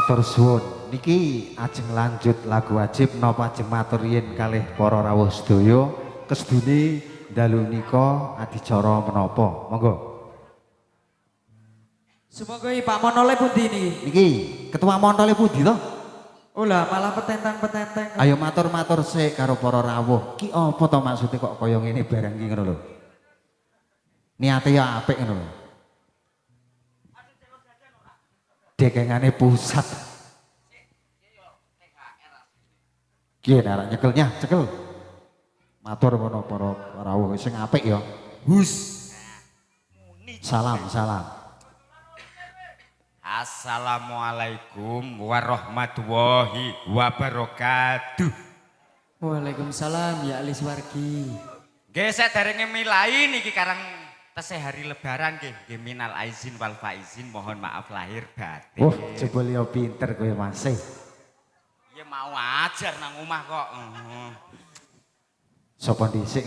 Matur suwun. Niki ajeng lanjut lagu wajib napa ajeng matur yen kalih para rawuh sedaya kesdune dalu nika adicara menapa. Monggo. Semoga Pak Monole pundi niki? Niki ketua Montole pundi to? Oh lah malah petentang-petentang. Ayo matur-matur sik karo para rawuh. Ki apa to maksude kok kaya ngene barang ki ngono lho. Niate ya apik ngono lho. Dekengane pusat. Kiye nek nyekelnya, cekel. Matur kono para rawuh sing apik ya. Hus. Salam, salam. Assalamualaikum warahmatullahi wabarakatuh. Waalaikumsalam ya ahli swargi. Nggih saderenge milai niki karang tesih hari lebaran nggih minal aizin wal faizin mohon maaf lahir batin. Oh, jebul ya pinter kowe masih. Ya mau ajar nang omah kok. Sopo dhisik.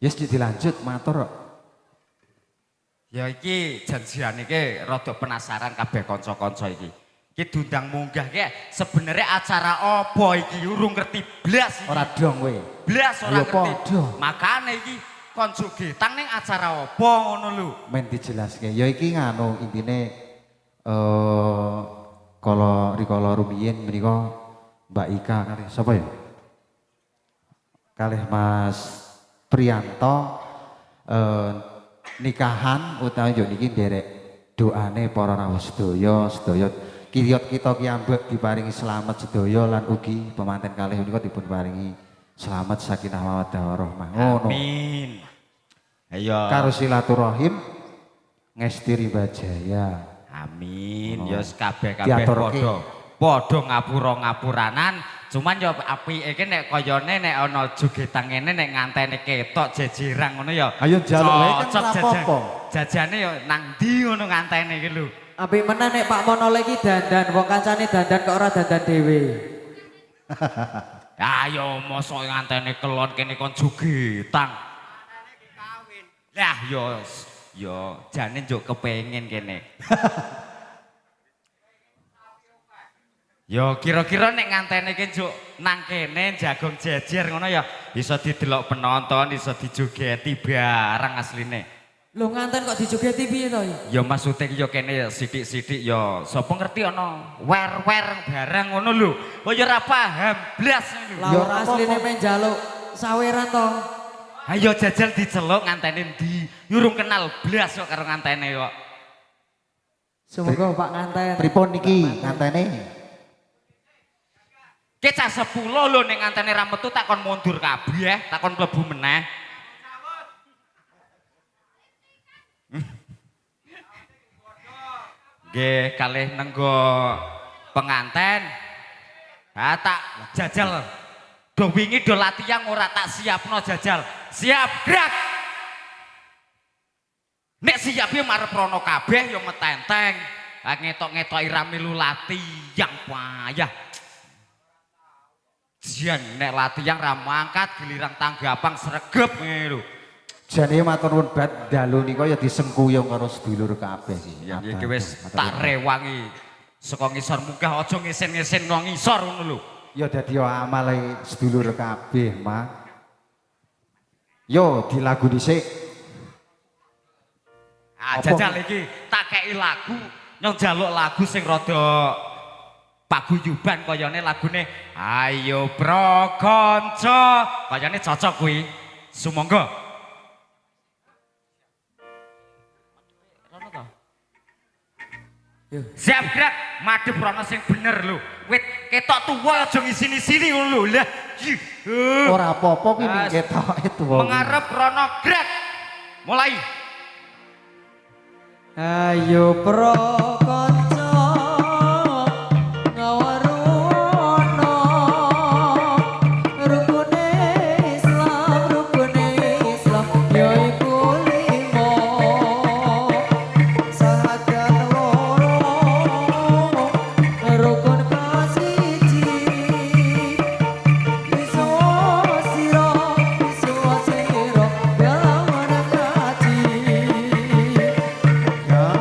Yes dilanjut matur kok. Ya iki janjian iki rada penasaran kabeh kanca-kanca iki. Iki diundang munggah ki sebenarnya acara apa iki urung ngerti blas iki. Ora dong kowe. Blas ora Ya ngerti. padha. Makane iki konco getang ning acara apa ngono lho. Men dijelaske. Ya iki nganu intine kala rikala rumiyin menika Mbak Ika kalih sapa ya? Kalih Mas Priyanto nikahan utawi yo niki nderek doane para rawuh sedaya kiyot kita ki ambek diparingi slamet sedaya lan ugi pemanten kalih menika dipun paringi slamet sakinah mawaddah warahmah ngono. Amin. Ayo. Karo silaturahim ngesti ribajaya. Amin. Oh. Ya kabeh-kabeh Diaturke. padha ngapura-ngapuranan. Cuman ya apike iki nek kayane nek ana jogetan ngene nek ngantene ketok jejerang ngono ya. Ayo njaluk wae kan cocok ora apa-apa. Jajane ya nang ndi ngono ngantene iki lho. Apik menan nek Pak Monole iki dandan, wong kancane dandan kok ora dandan dhewe. Ayo mosok ngantene kelon kene kon jogetan. Lah yo jane njuk kepengin kene. Yo kira-kira nek ngantene iki njuk nang kene jagong jejer ngono ya iso didelok penonton, iso dijogeti barang asline. Lho nganten kok dijogeti piye to? Ya maksude iki yo kene sithik-sithik yo sapa ngerti ana wer-wer barang ngono lho. Kok ya ora paham blas lho. Lah ora asline men njaluk saweran to. Ayo jajal diceluk ngantene ndi? Urung kenal blas kok karo ngantene kok. Semoga Pak nganten. Pripun niki ngantene? Ki cah 10 lho ning ngantene ra metu tak kon mundur kabeh, tak kon mlebu meneh. Nggih, kalih nenggo penganten. Ha tak jajal. Do wingi do latihan ora tak siapno jajal. Siap gerak. Nek siap ya marep rono kabeh ya metenteng. Ha ngetok-ngetok irame lu latihan payah. Jian nek latihan ra mangkat giliran tanggapang sregep ngene lho. Jane matur nuwun bat dalu nika ya disengkuyung karo sedulur kabeh iki. Ya iki wis tak rewangi saka ngisor munggah aja ngisen-ngisen nang ngisor ngono lho. Ya dadi amale sedulur kabeh, Mak. Yo di lagu dhisik. Ah jajal iki tak kei lagu nyong jaluk lagu sing rada paguyuban kayane lagune Ayo Bro Kanca kayane cocok kuwi. Sumangga. Siap gerak madhep rono sing bener lho. Wit ketok tuwa aja ngisini-sini ngono lho. Lah. Ora apa-apa kuwi ming ketoke tuwa. Mengarep rono gerak. Mulai. Ayo pro kanca ngawarono rukune Islam yaiku limo sahadat loro rukun kasiji iso sira dalam kaji. Ya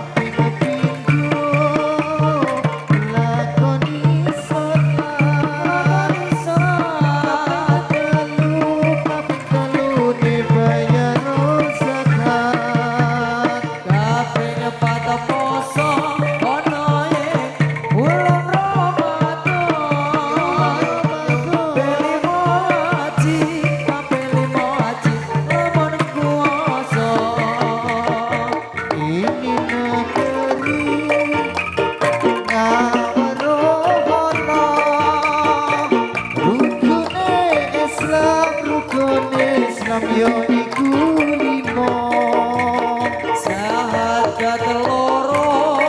teloro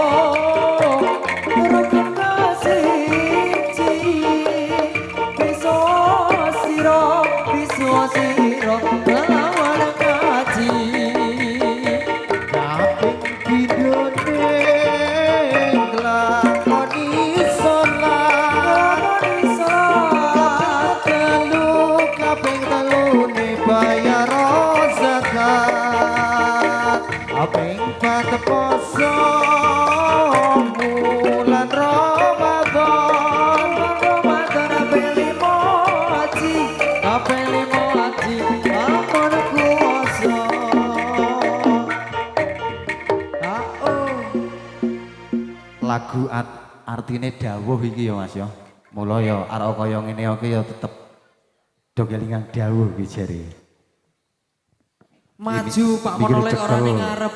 rukun kasiji bisa sira lawan kaji kaping pindhone nglakoni salat kaping telune bayar zakat kaping papat poso bulan Ramadan kaping limo haji ampun kuwasa lagu artine dawuh iki ya Mas ya. Mula ya arek kaya ngene iki ya tetep do kelingan dawuh iki jare. maju Pak Monolek ora ning ngarep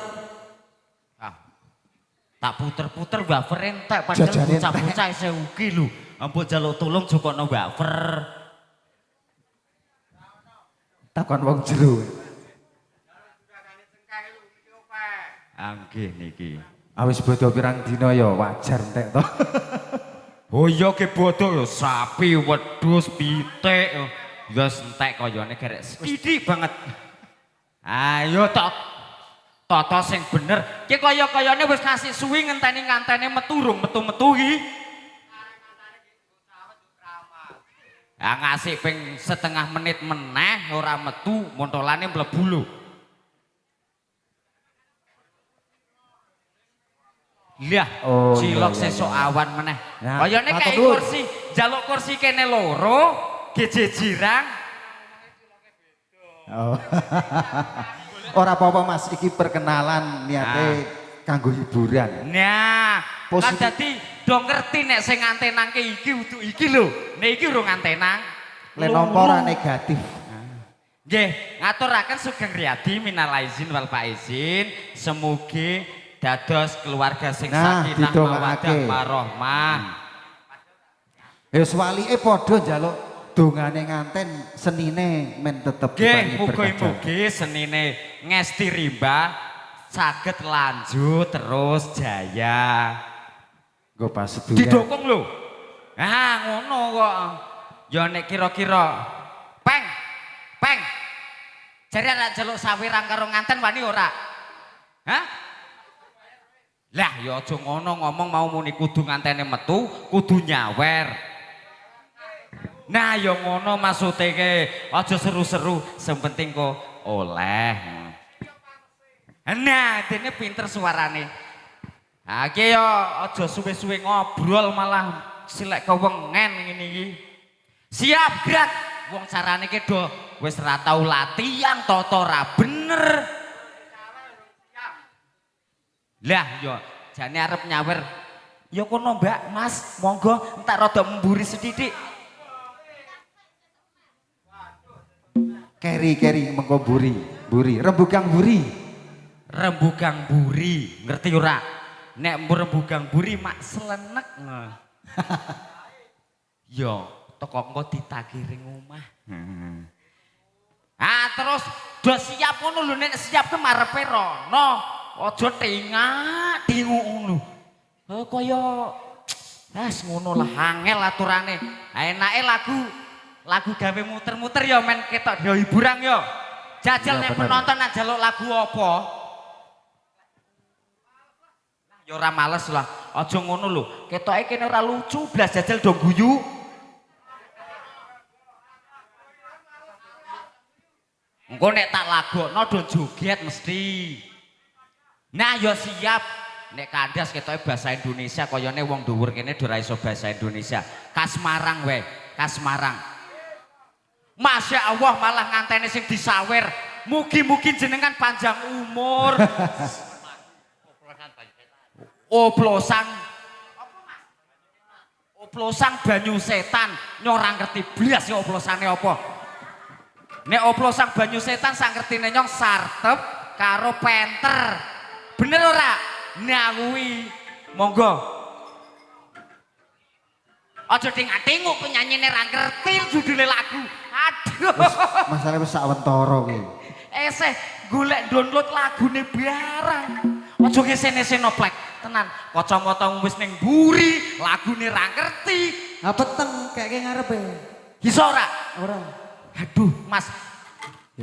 Ah, tak puter-puter wafer entek padahal Jajane bocah-bocah isih ugi lho. Ampun jaluk tolong jokokno wafer. Takon wong jero. Nggih niki. Awis bodo pirang dina ya wajar entek to. Oh iya ke bodoh ya sapi, wedhus, pitik. Ya entek kayane gerek sithik banget. Ayo tok. Tata sing bener. Ki kaya-kayane wis ngasih suwi ngenteni-ngantene metu rung metu-metu iki. Ya ngasih ping setengah menit meneh ora metu, montolane mlebu lho. Lihat, Oh, cilok iya, sesuk iya. awan meneh. Nah, Kayane matur kayak nuwun. kursi, jaluk kursi kene loro, gejejirang. Oh. Ora apa-apa Mas, iki perkenalan niate kanggo hiburan. Nah, kan Posisi- dadi do ngerti nek sing ngantenangke iki utuk iki lho. Nek iki urung ngantenang. Lek nampa ora negatif. Nggih, ngaturaken Sugeng Riyadi minal aizin wal faizin, semugi dados keluarga sing Nah, sakinah didongakake. mawaddah warahmah. Wis walike padha njaluk dongane nganten senine men tetep Nggih, diparingi berkah. mugi-mugi senine ngesti rimba saged lanjut terus jaya. Nggo paseduyan. Didukung lho. Ah, ngono kok. Ya nek kira-kira peng. Jare arek jaluk sawirang karo nganten wani ora? Hah? Lah ya aja ngono ngomong mau muni kudu ngantene metu, kudu nyawer. Nah ya ngono maksude ke aja seru-seru, sing penting kok oleh. Nah, dene pinter suarane. Ha iki ya aja suwe-suwe ngobrol malah silek kewengen ngene iki. Siap gerak. Wong carane ki do wis ora tau latihan tata ora bener. Lah ya jane arep nyawer. Ya kono Mbak, Mas, monggo entak rada mburi sedidik. Keri mengko buri, rembugang buri. Rembugang buri, ngerti ora? Nek rembugang buri mak selenek. Yo, teko engko ditakiring omah. Ah terus do siap ngono lho nek siap ke marepe rono. Aja tingak ngono. Kaya wis ngono lah angel aturane. Enake lagu gawe muter-muter ya men ketok yo hiburan yo. Jajal nek penonton nak jaluk lagu apa? Ya ora males lah. Aja ngono lho. Ketoke kene ora lucu, blas jajal do guyu. Engko nek tak lagokno do joget mesti. Nah ya siap. Nek kandas ketoke bahasa Indonesia kayane wong dhuwur kene do ora iso bahasa Indonesia. Kasmarang wae, Kasmarang. Masya Allah malah ngantene sing disawer. Mugi-mugi jenengan panjang umur. Oplosan banyu setan nyora ngerti blas ya oplosane apa. Nek oplosan banyu setan sak ngertine nyong sartep karo penter. Bener ora? Nah kuwi monggo. Aja tingak-tinguk penyanyine ra ngerti judule lagu. Aduh. Masalah wis sawentara kuwi. Eseh golek download lagune barang. Aja ujunge sene-sene plek tenan. Kacamata wis ning mburi, lagune ra ngerti. Ha peteng kayake ngarepe. Iso ora? Ora. Aduh, Mas.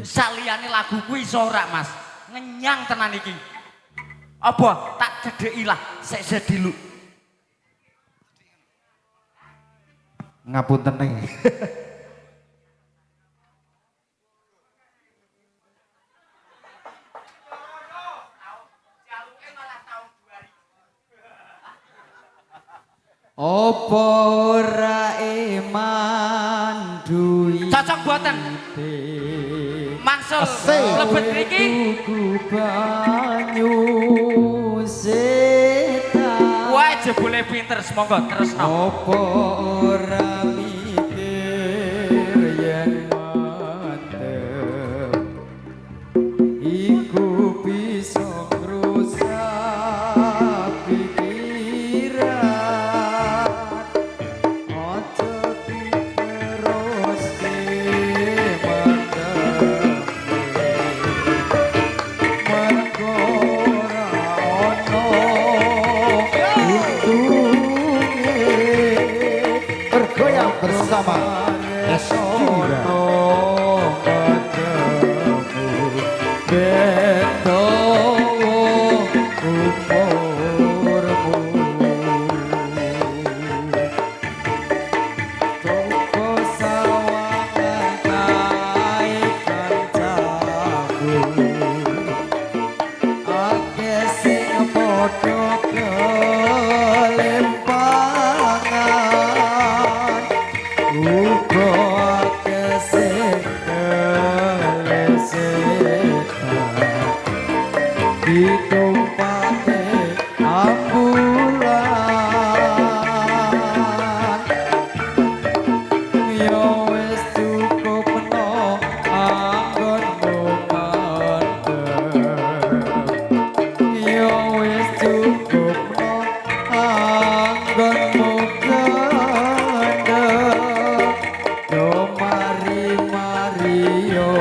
Saliyane lagu kuwi iso ora, Mas? Ngenyang tenan iki. Apa tak cedheki lah sik dilu. Ngapunten nih. Apa ora iman duwi Cocok buatan. Mangsul lebet mriki. Tuku banyu setan. Wah, jebule pinter semonggo terus no. Apa ora mikir yen mantep iku bisa ngrusak pikiran aja diteruske mantep mergo ora ono Bergoyang bersama Esjira. Ditumpake ambulan yo wis cukup no anggonmu mantep yo wis cukup no anggonmu gendep yo mari yo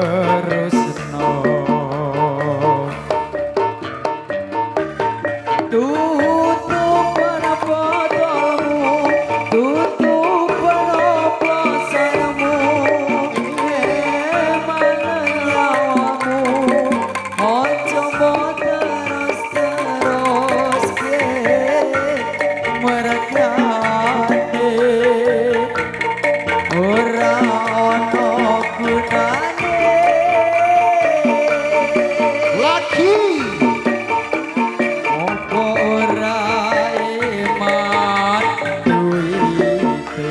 terus-terusno tutupan botolmu tutupan oplosanmu emang lawamu ojo mbok terus-terus merekane ora ono gunane Lagi opo ora iman duwite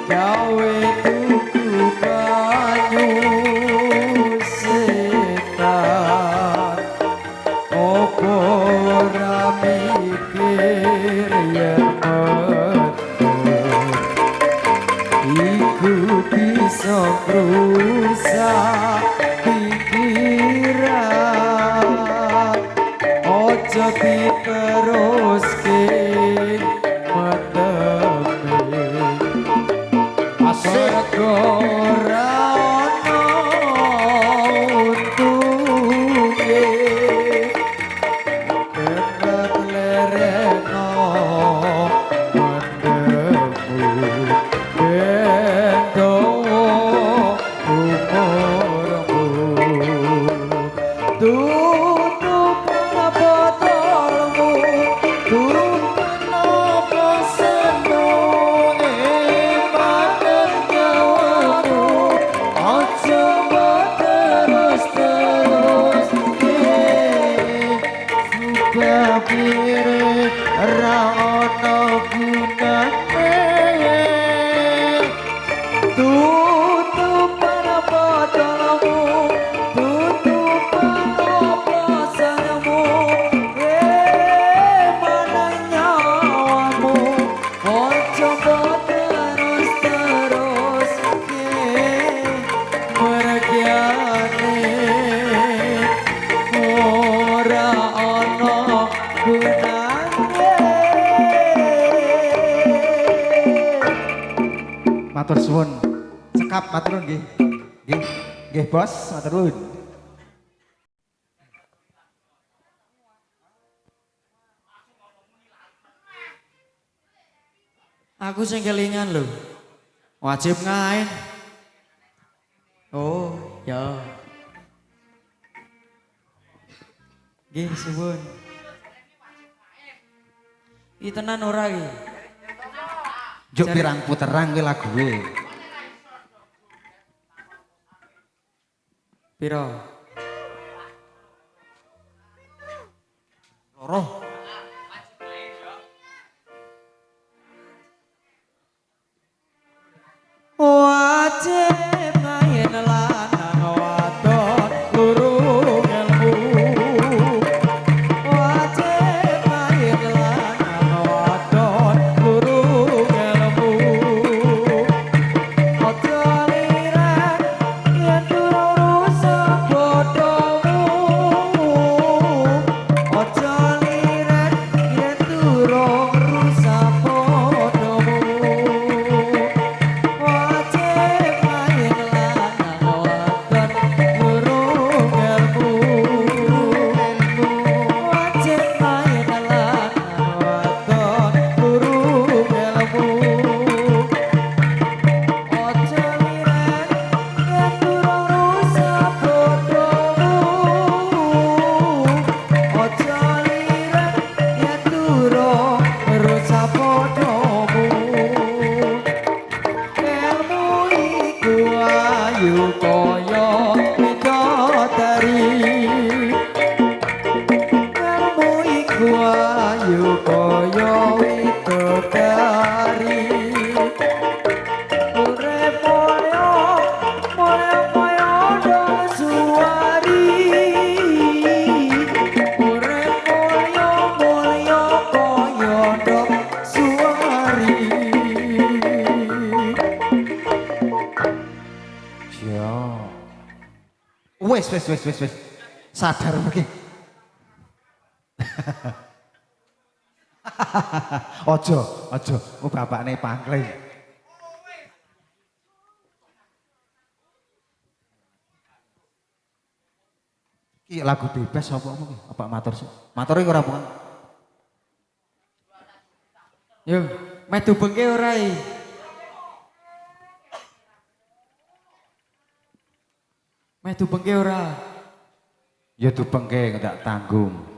gawe tuku banyu setan opo ora mikir yen iku bisa ngrusak pikiran ojo diteruske mendeme mergo ora ono untunge berat lereno matur suwun. Sekap matur nuwun nggih. Nggih. Nggih, Bos, matur nuwun. Aku sing kelingan lho. Wajib ngain. Oh, ya. Nggih, suwun. Iki tenan ora iki? Juk pirang puterang kuwi lagune. Piro? Loro. Wajib main lanang wadon lurung ilmu. Wajib main lanang wadon lurung ilmu. Ojo lirat yen durung rusak bodohmu. Ojo lirat yen durung rusak bodohmu. Wajib main lanang wadon lurung ilmu. Wajib main lanang wadon lurung ilmu. Ojo lirat yen durung rusak bodohmu. Ojo lirat yen durung rusak bodohmu. Ilmu iku ayu kaya bidadari. Ilmu iku ayu kaya bidadari. Urip mulya dong suwari. Urip mulya kaya dong suwari. Ya. Wes. Sadar iki. Ojo, ku bapakne pangling. Iki lagu bebas apa iki? Apa matur sih? Matur iki ora bukan. Yo, meh dubengke ora iki? Meh dubengke ora? Ya dupengke ndak tanggung.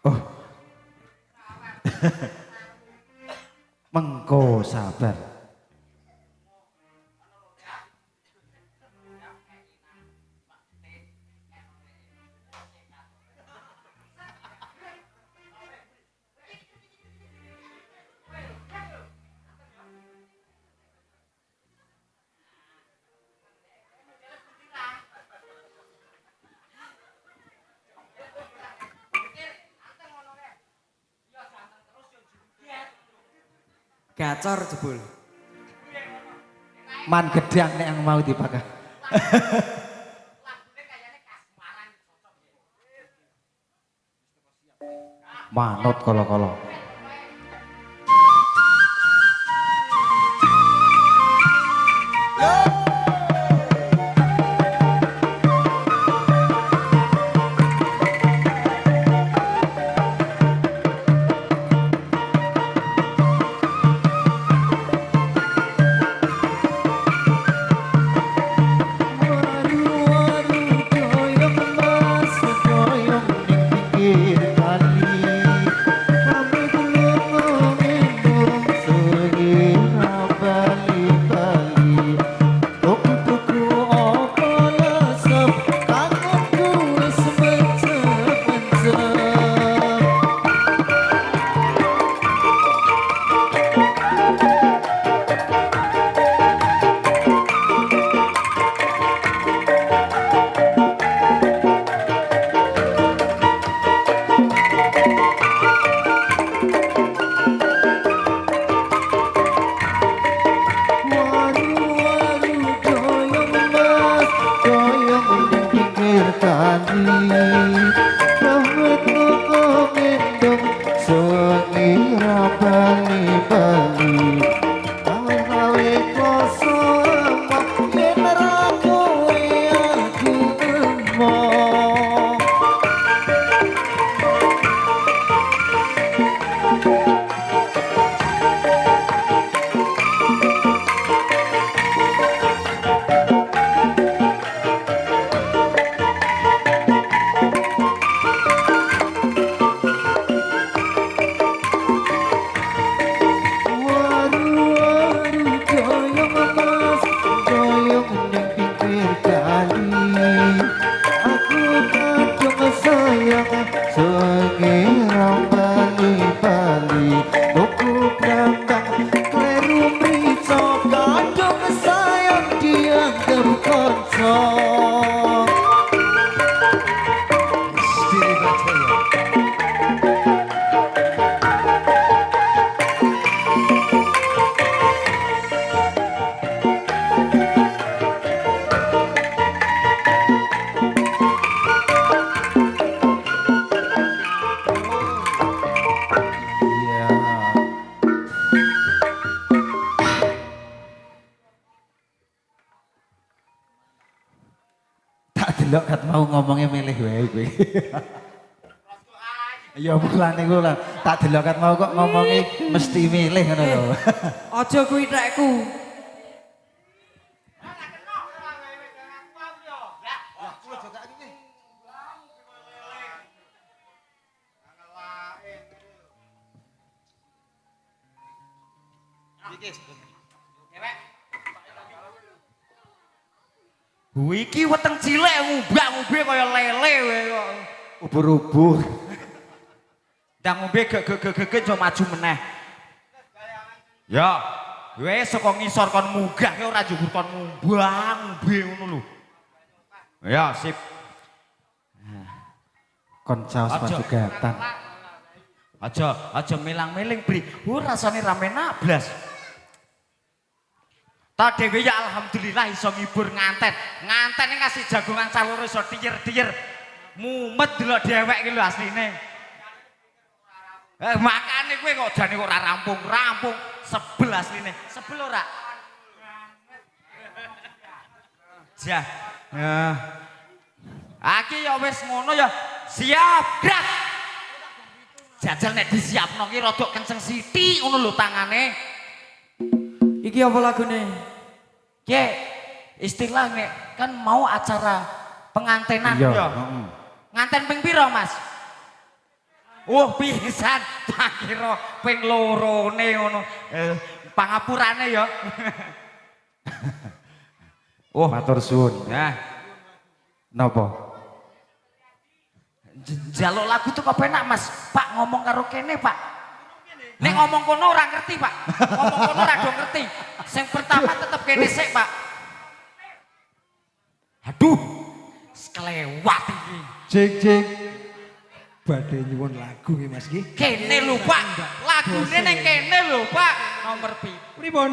Oh. Mengko sabar. Gacor jebul. Man gedang nek yang mau dipakai. Manut kalau. Pamit delok kat mau ngomongnya milih wae kowe. Ya mulane ku lah, tak delok kat mau kok ngomongnya mesti milih ngono lho. Aja kuwi tekku. Iki weteng cilik ngubah-ngubih kaya lele kowe kok. Ubur-ubur. Ndang ngombe gek aja maju meneh. Ya, wis saka ngisor kon munggah ki ora njupuk kon ngumbang-ngumbe ngono lho. Ya, sip. Kon caos pajugatan. Aja milang-miling, Bri. Rasane rame nablas. Ta dhewe ya alhamdulillah iso ngibur nganten. Nganten iki kasih jagongan calore iso tiyer-tiyer. Mumet delok dhewek iki lho asline. Makane kowe kok jane kok ora rampung-rampung. Sebel asline. Sebel ora? Jah. Aki ya wis ngono ya. Siap, gerak. Jajal nek disiapno ki rada kenceng sithik ngono lho tangane. Iki apa lagune? Ki istilah nek kan mau acara pengantenan Iya, ya. Nganten ping pira, Mas? Oh, pisan. Tak kira ping lorone ngono. Pangapurane ya. Oh, matur suwun. Nah, Napa? jaluk lagu tuh kepenak, Mas. Pak ngomong karo kene, Pak. Nek ngomong kono ora ngerti, Pak. Ngomong kono ora do ngerti. Sing pertama tetep kene sik, Pak. Aduh. Kelewat iki. Jeng badhe nyuwun lagu nggih Mas nggih. Kene lho, Pak. Lagune ning kene lho, Pak. Nomor Pripun?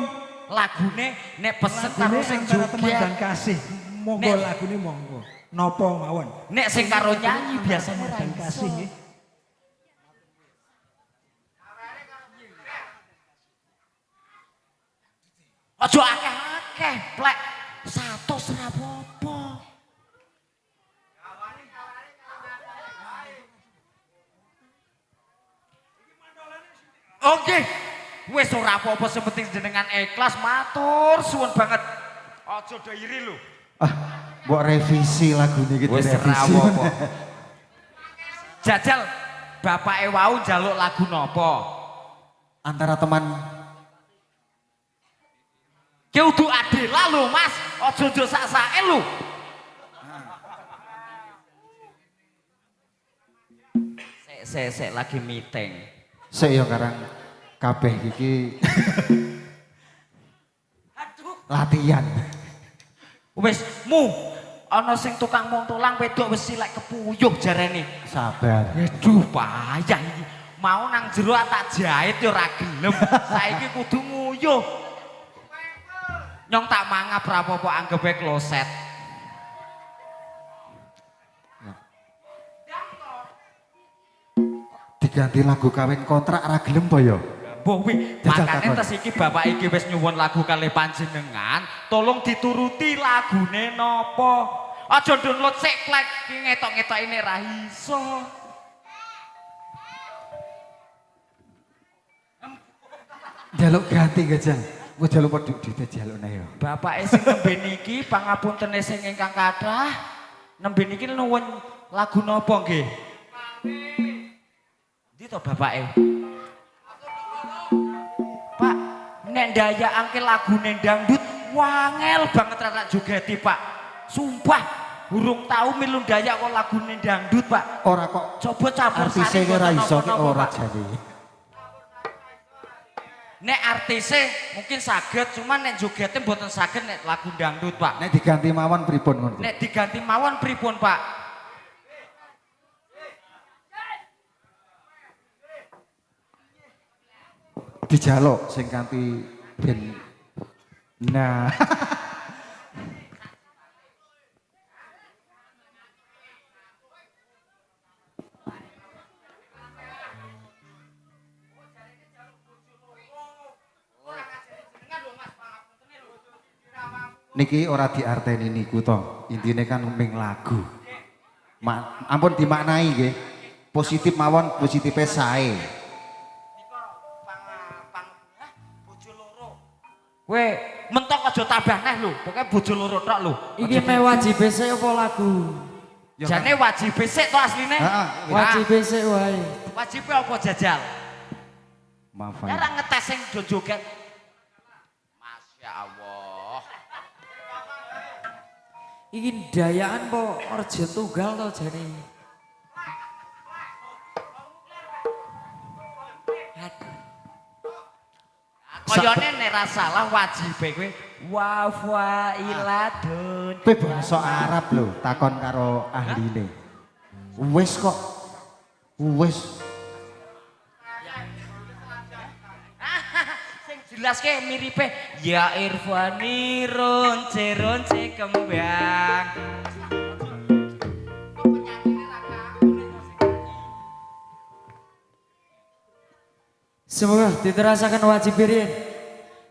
lagune nek pesen karo sing antara teman dan joget. kasih. Monggo lagune monggo. Napa mawon? Nek sing karo nyanyi biasanya Teman ora dan kasih iso. nggih. Aja akeh-akeh, plek. 100 ora apa-apa. Oke. Wis ora apa-apa sepenting jenengan ikhlas, matur suwun banget. Aja do iri lho. Mbok revisi lagune iki Wis ora direvisi. apa-apa. Jajal bapake wau njaluk lagu napa? Antara teman Ki udu Adela lho, Mas. Aja sak-sake lho. Sek lagi meeting. sik ya karang kabeh iki Aduh, latihan. wis ana sing tukang montolang wedok wis silek kepuyuh jarene. Sabar. Aduh, payah iki. Mau nang jero tak jahit ya ora gelem. Saiki kudu nguyuh. Nyong tak mangap ra apa-apa anggepe kloset. Diganti lagu kawin kontrak ra gelem po ya? Mbah wi, Jajal makane takon. tes iki bapak iki wis nyuwun lagu kalih panjenengan, tolong dituruti lagune napa. Aja download sik plek iki ngetok-ngetok ini ra iso. Jaluk ganti gajah. Gue jaluk padha duite jalukne ya. Bapake sing nembe niki pangapuntene sing ingkang kathah, nembe niki nuwun lagu napa nggih? Ndi to bapake? Pak, nek ndayakake lagune dangdut wangel banget ra jogeti, Pak. Sumpah, urung tau milu ndayak kok lagune dangdut, Pak. Ora kok Coba campur artise sari ora mboten iso ki napa-napa, ora Pak. jane. Nek artise mungkin saged, cuman nek jogete mboten saged nek lagu dangdut, Pak. Nek diganti mawon pripun ngono? Nek diganti mawon pripun, Pak? Dijaluk sing kanthi ben nah Niki ora diarteni niku to. Intine kan ming lagu. Ampun dimaknai nggih. Positif mawon, positife sae. Kowe mentok aja tambah neh lho, pokoke bojo loro tok lho. Iki me wajibe sik apa lagu? Jane wajib sik to asline. Heeh. Wajibe sik wae. Wajibe apa jajal? Maaf. Ya ora ngetes sing do joget. Masya Allah. Iki dayaan po orjo tunggal to jane. Koyone nek ra salah wajibe kowe wa iladun. Kowe basa Arab lho, takon karo ahline. Wis kok. Wis. Sing jelas ke miripe ya irfani ronce kembang. Semoga diterasakan wajib birin.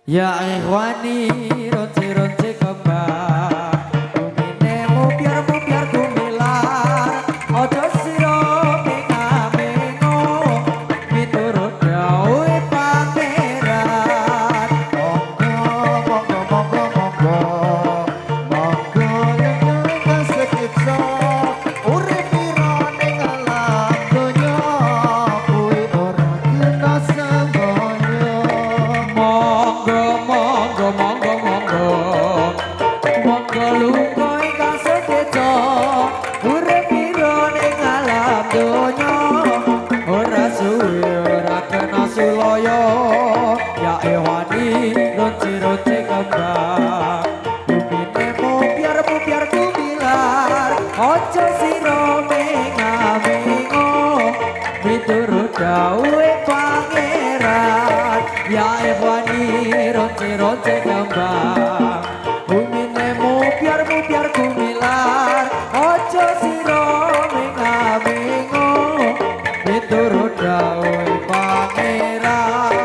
Ya ikhwani ronce kembang. Kumine biar kumilar. Ojo siro mengo miturut dawe pangeran. Monggo yen sekitso urip pira ning alam donya kuwi ora kena semboyo. Monggo lunga ingkang sekeca urip pira ning alam donya ora suwe ora kena sulaya ya ehwani ronce kembang bumine biar kumilar ojo sira mengo miturut dawe pangeran ya ehwani ronce kembang bumine biar kumilar ojo sira mengo miturut dawe pangeran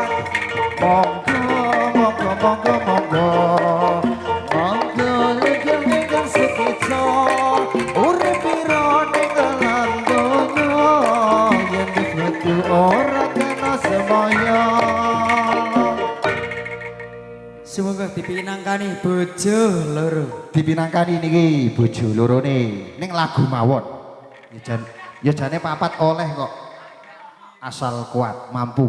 Monggo yen sekitso urip pira ning alam donya yen diwetu ora kena semboyo. semoga dipinangkani bojo loro Dipinangkani niki bojo lorone ning lagu mawon. Ya jane papat oleh kok. Asal kuat, mampu.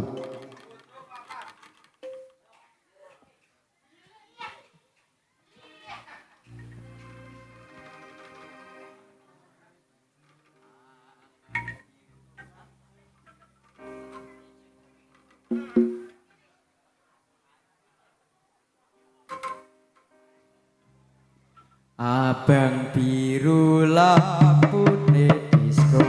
abang biru lampune disco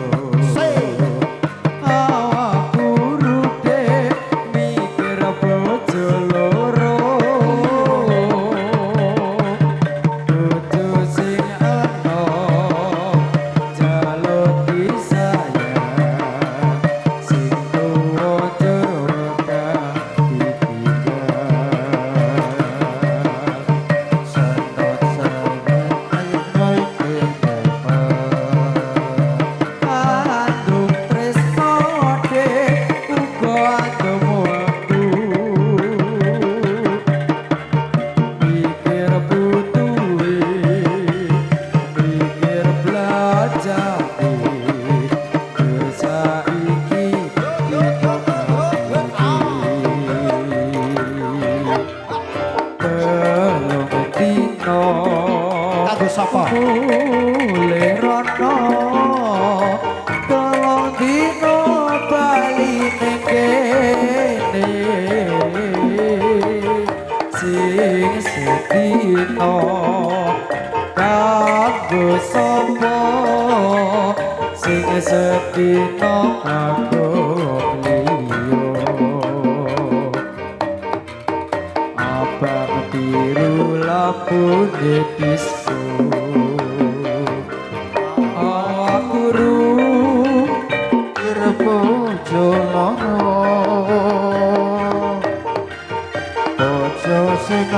awak buruk deh mikir bojo loro bojo sing ana jaluk disayang sing tuwa durga Andung tresno dek uga andung wektu mikir butuhe mikir blajake saiki telung dino Kanggo sapa? mulai rono tolong dino bali ning kene sing sedino kanggo sapa sing sedino kanggo liya abang biru lampune disco awak guru bojo loro bojo sing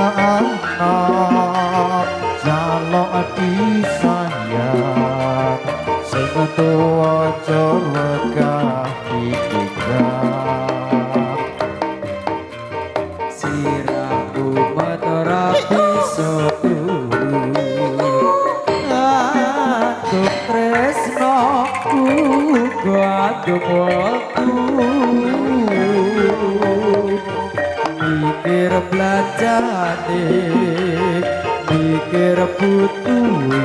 ana jaluk disayang sing tuwa aja wegah ditinggal sirahku metara bisa turu aku tresnoku gadung waktu mikir belanjane mikir butuhe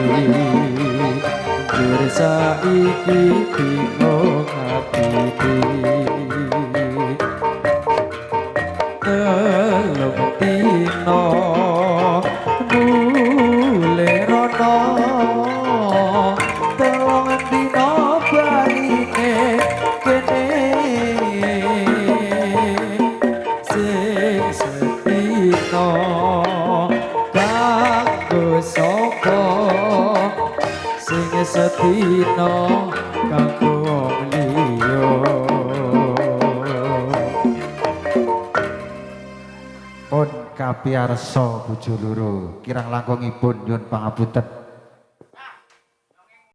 jur saiki bingung atine telung dina mulai rono telung dina baline kene sing sedina kanggo sapa sing sedina kanggo wong liya pun kapiarsa bojo loro kirang langkungipun nyuwun pangapunten